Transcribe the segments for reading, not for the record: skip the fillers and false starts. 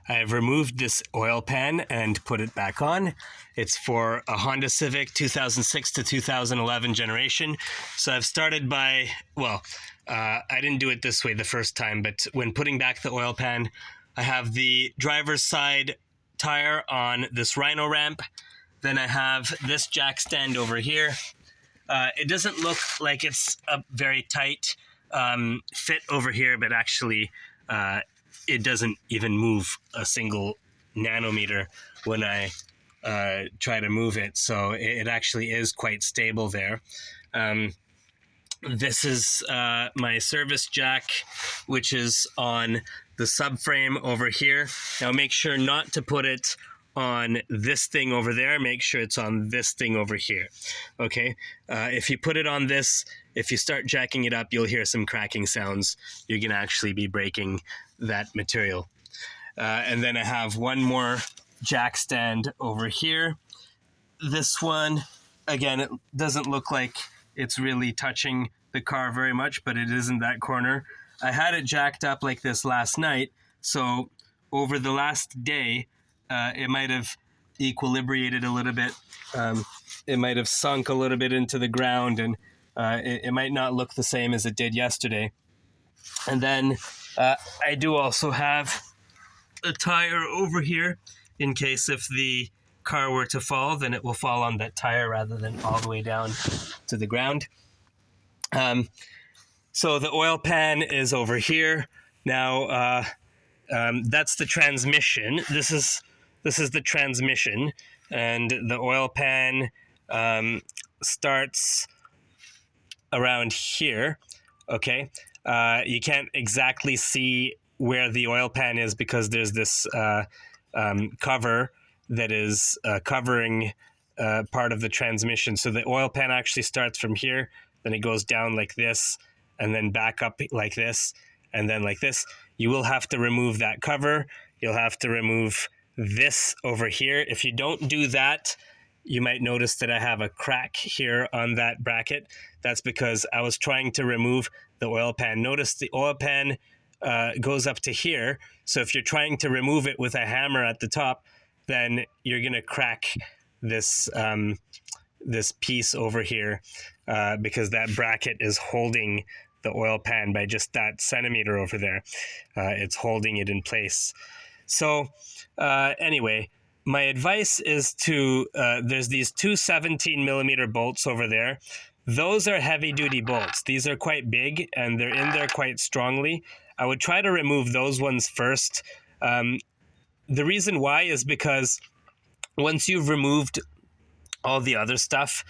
I've removed this oil pan and put it back on. It's for a Honda Civic 2006 to 2011 generation. So I've started by, I didn't do it this way the first time, but when putting back the oil pan, I have the driver's side tire on this Rhino ramp. Then I have this jack stand over here. It doesn't look like it's a very tight fit over here, but actually it doesn't even move a single nanometer when I try to move it. So it actually is quite stable there. This is my service jack, which is on the subframe over here. Now make sure not to put it on this thing over there. Make sure it's on this thing over here. Okay, if you put it on this, if you start jacking it up, you'll hear some cracking sounds. You're gonna actually be breaking that material. And then I have one more jack stand over here. This one, again, it doesn't look like it's really touching the car very much, but it is in that corner. I had it jacked up like this last night, so over the last day, it might have equilibrated a little bit. It might have sunk a little bit into the ground, and it might not look the same as it did yesterday. And then I do also have a tire over here in case if the car were to fall, then it will fall on that tire rather than all the way down to the ground. So the oil pan is over here. Now, that's the transmission. This is the transmission, and the oil pan starts around here. Okay, you can't exactly see where the oil pan is because there's this cover that is covering part of the transmission. So the oil pan actually starts from here, then it goes down like this, and then back up like this, and then like this. You will have to remove that cover. You'll have to remove this over here. If you don't do that, you might notice that I have a crack here on that bracket. That's because I was trying to remove the oil pan. Notice the oil pan goes up to here. So if you're trying to remove it with a hammer at the top, then you're gonna crack this this piece over here because that bracket is holding the oil pan by just that centimeter over there. It's holding it in place. So anyway, my advice is to, there's these two 17mm bolts over there. Those are heavy duty bolts. These are quite big and they're in there quite strongly. I would try to remove those ones first. The reason why is because once you've removed all the other stuff,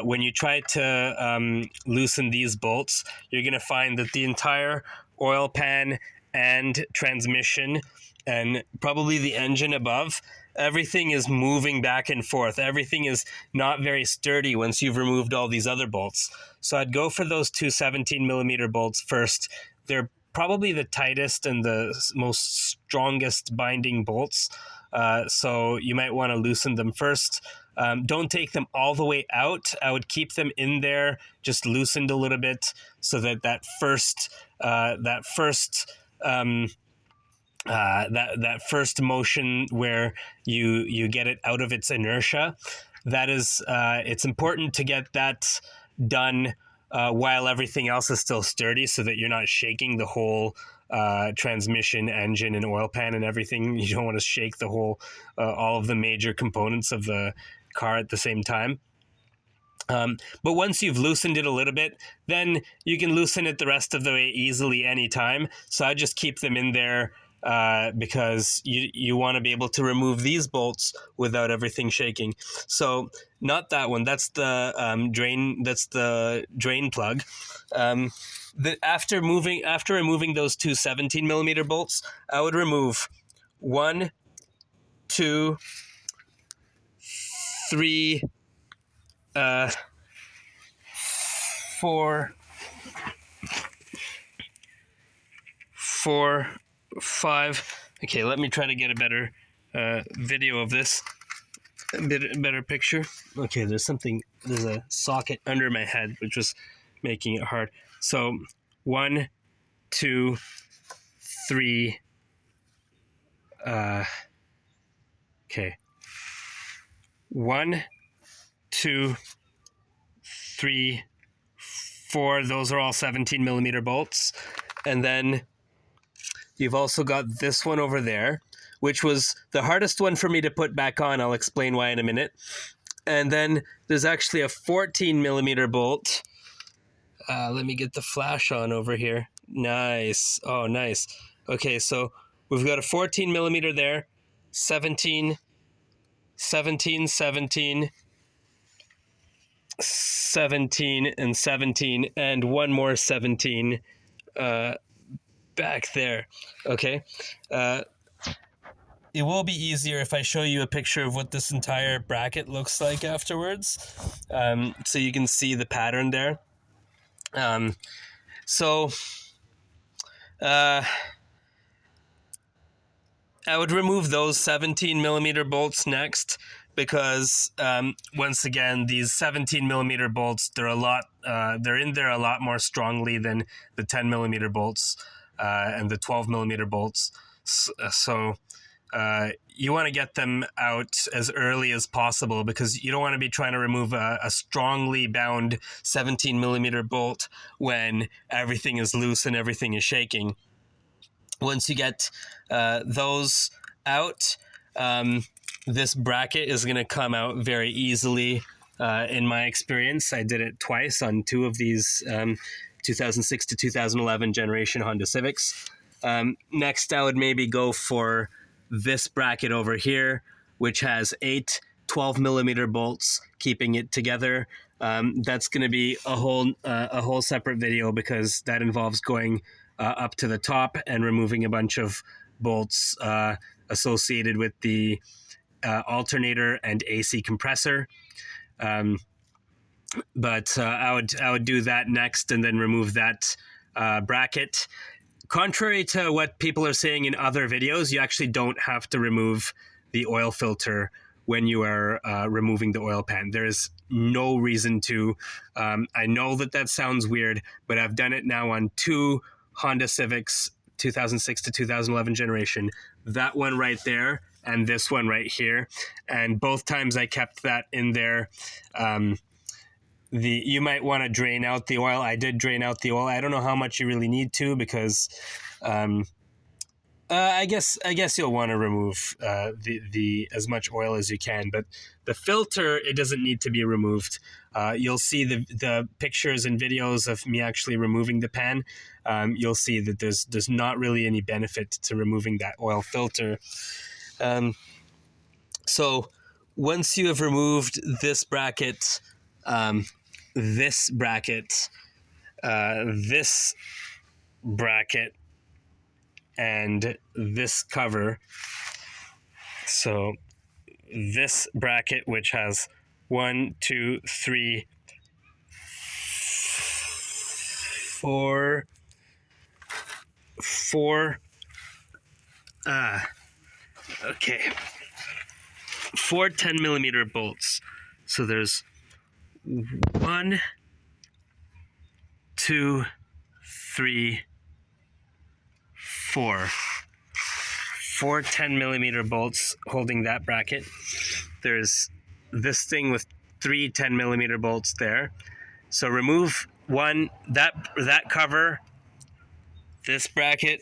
when you try to loosen these bolts, you're going to find that the entire oil pan and transmission and probably the engine above, everything is moving back and forth. Everything is not very sturdy once you've removed all these other bolts. So I'd go for those two 17mm bolts first. They're probably the tightest and the most strongest binding bolts. So you might want to loosen them first. Don't take them all the way out. I would keep them in there, just loosened a little bit, so that that first motion where you get it out of its inertia, that is, it's important to get that done while everything else is still sturdy, so that you're not shaking the whole transmission, engine, and oil pan and everything. You don't want to shake the whole, all of the major components of the car at the same time. But once you've loosened it a little bit, then you can loosen it the rest of the way easily anytime. So I just keep them in there because you want to be able to remove these bolts without everything shaking. So not that one. That's the drain. That's the drain plug. After removing those two 17mm bolts, I would remove 1, 2, 3, 4, 5. Okay, let me try to get a better video of this. A better picture. Okay, there's a socket under my head, which was making it hard. So 1, 2, 3, Okay. 1, 2, 3, 4. Those are all 17 millimeter bolts. And then you've also got this one over there, which was the hardest one for me to put back on. I'll explain why in a minute. And then there's actually a 14 millimeter bolt. Let me get the flash on over here. Nice. Oh, nice. Okay, so we've got a 14 millimeter there, 17, 17, 17, 17, and 17, and one more 17 back there. Okay. It will be easier if I show you a picture of what this entire bracket looks like afterwards, so you can see the pattern there. So I would remove those 17 millimeter bolts next, because once again, these 17 millimeter bolts, they're in there a lot more strongly than the 10 millimeter bolts and the 12 millimeter bolts. So you want to get them out as early as possible, because you don't want to be trying to remove a strongly bound 17 millimeter bolt when everything is loose and everything is shaking. Once you get those out, this bracket is going to come out very easily. In my experience, I did it twice on two of these 2006 to 2011 generation Honda Civics. Next, I would maybe go for this bracket over here, which has 8 12 millimeter bolts keeping it together. That's going to be a whole separate video, because that involves going up to the top and removing a bunch of bolts associated with the alternator and AC compressor. But I would do that next, and then remove that bracket. Contrary to what people are saying in other videos, you actually don't have to remove the oil filter when you are removing the oil pan. There is no reason to. I know that sounds weird, but I've done it now on 2 Honda Civics 2006 to 2011 generation. That one right there and this one right here. And both times I kept that in there. You might want to drain out the oil. I did drain out the oil. I don't know how much you really need to, because I guess you'll want to remove the as much oil as you can, but the filter, it doesn't need to be removed. You'll see the pictures and videos of me actually removing the pan. You'll see that there's not really any benefit to removing that oil filter. So once you have removed this bracket, this bracket, and this cover. So this bracket, which has 1, 2, 3, 4, 4 10 millimeter bolts. So there's 1, 2, 3, 4 10 millimeter bolts holding that bracket. There's this thing with 3 10 millimeter bolts there. So remove one, that cover, this bracket,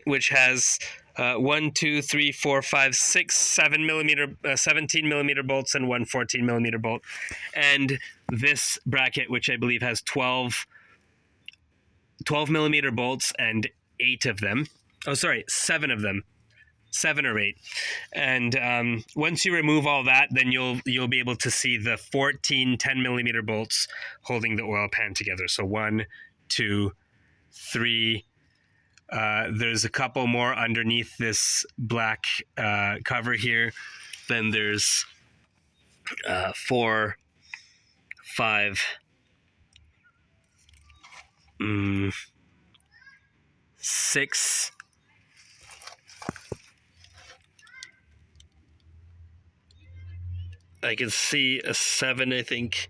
which has 1, 2, 3, 4, 5, 6, 7 millimeter, 17 millimeter bolts and 1 14 millimeter bolt, and this bracket, which I believe has 12 millimeter bolts and 8 of them. Oh, sorry, 7 of them. 7 or 8. And once you remove all that, then you'll be able to see the 14 10 millimeter bolts holding the oil pan together. So 1, 2, 3. There's a couple more underneath this black cover here. Then there's 4, 5, 6. I can see a 7, I think.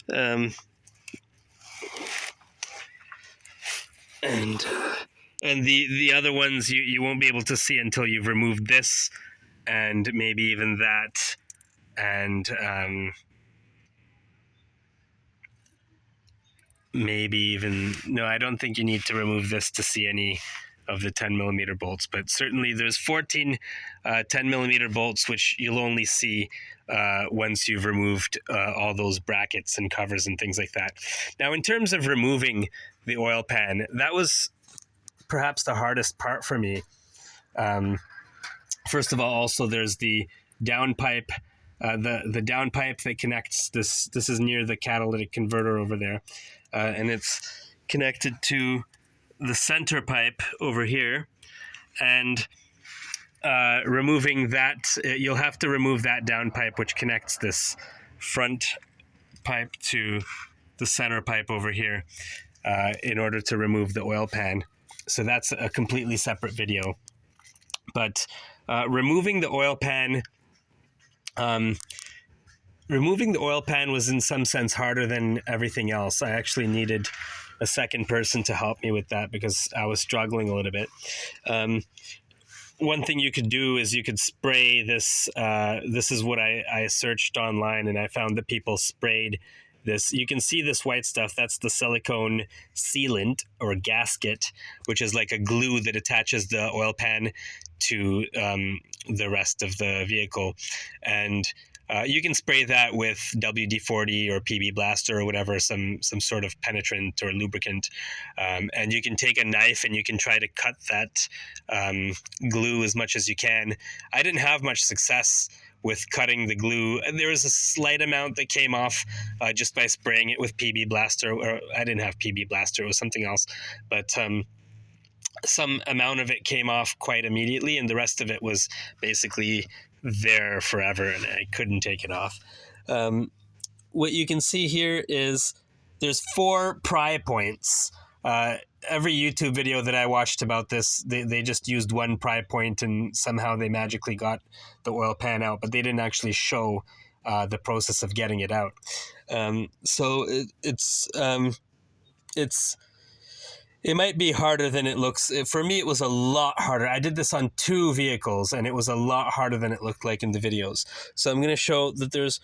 And And the other ones you won't be able to see until you've removed this, and maybe even that, and maybe even, no, I don't think you need to remove this to see any of the 10 millimeter bolts, but certainly there's 14 10 millimeter bolts, which you'll only see once you've removed all those brackets and covers and things like that. Now, in terms of removing the oil pan, that was perhaps the hardest part for me. First of all, also there's the downpipe, the downpipe that connects this. This is near the catalytic converter over there, and it's connected to the center pipe over here. And removing that, you'll have to remove that downpipe, which connects this front pipe to the center pipe over here, in order to remove the oil pan. So that's a completely separate video. But removing the oil pan, was in some sense harder than everything else. I actually needed a second person to help me with that because I was struggling a little bit. One thing you could do is you could spray this. This is what I searched online, and I found that people sprayed this. You can see this white stuff. That's the silicone sealant or gasket, which is like a glue that attaches the oil pan to the rest of the vehicle. And you can spray that with WD-40 or PB Blaster or whatever, some sort of penetrant or lubricant. And you can take a knife and you can try to cut that glue as much as you can. I didn't have much success with cutting the glue. There was a slight amount that came off just by spraying it with PB Blaster. Or I didn't have PB Blaster, it was something else. But some amount of it came off quite immediately, and the rest of it was basically there forever, and I couldn't take it off. What you can see here is there's 4 pry points. Every YouTube video that I watched about this, they just used one pry point and somehow they magically got the oil pan out, but they didn't actually show the process of getting it out. So it might be harder than it looks. For me, it was a lot harder. I did this on 2 vehicles, and it was a lot harder than it looked like in the videos. So I'm going to show that there's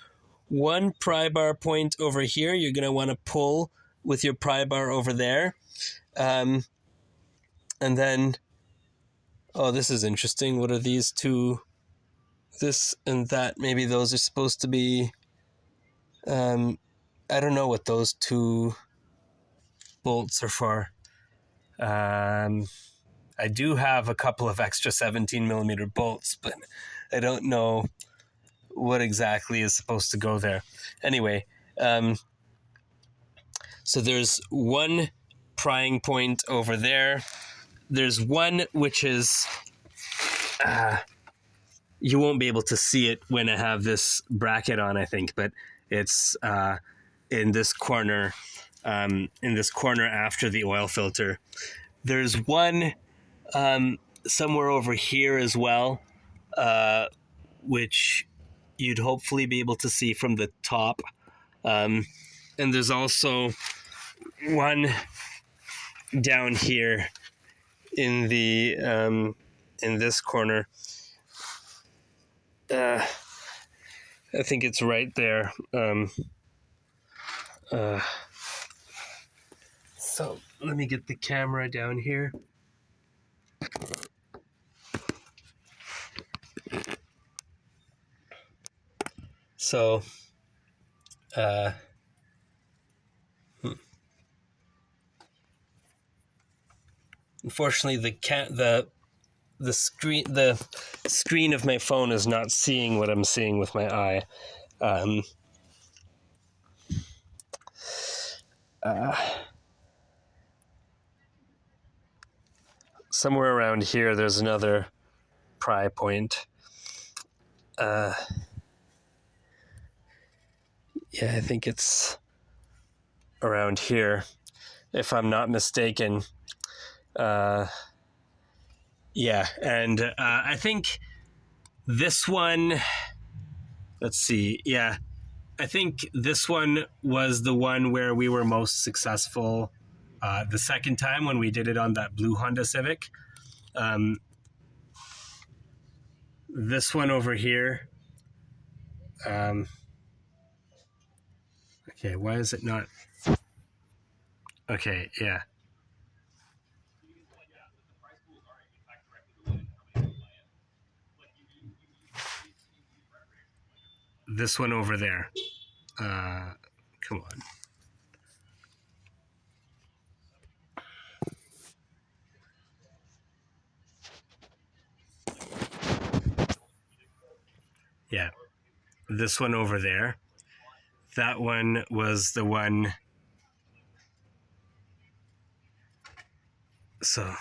one pry bar point over here. You're going to want to pull with your pry bar over there. And then, oh, this is interesting. What are these 2? This and that. Maybe those are supposed to be, I don't know what those 2 bolts are for. I do have a couple of extra 17 millimeter bolts, but I don't know what exactly is supposed to go there. Anyway, so there's one prying point over there. There's one which is, you won't be able to see it when I have this bracket on, I think, but it's in this corner. In this corner after the oil filter. There's one somewhere over here as well, which you'd hopefully be able to see from the top. And there's also one down here in the in this corner. I think it's right there. So let me get the camera down here. So, unfortunately, the screen of my phone is not seeing what I'm seeing with my eye. Somewhere around here, there's another pry point. Yeah, I think it's around here, if I'm not mistaken. Yeah, and I think this one, let's see, I think this one was the one where we were most successful The second time when we did it on that blue Honda Civic, this one over here. Okay, why is it not? Okay, yeah. This one over there. Come on. Yeah, this one over there. That one was the one. So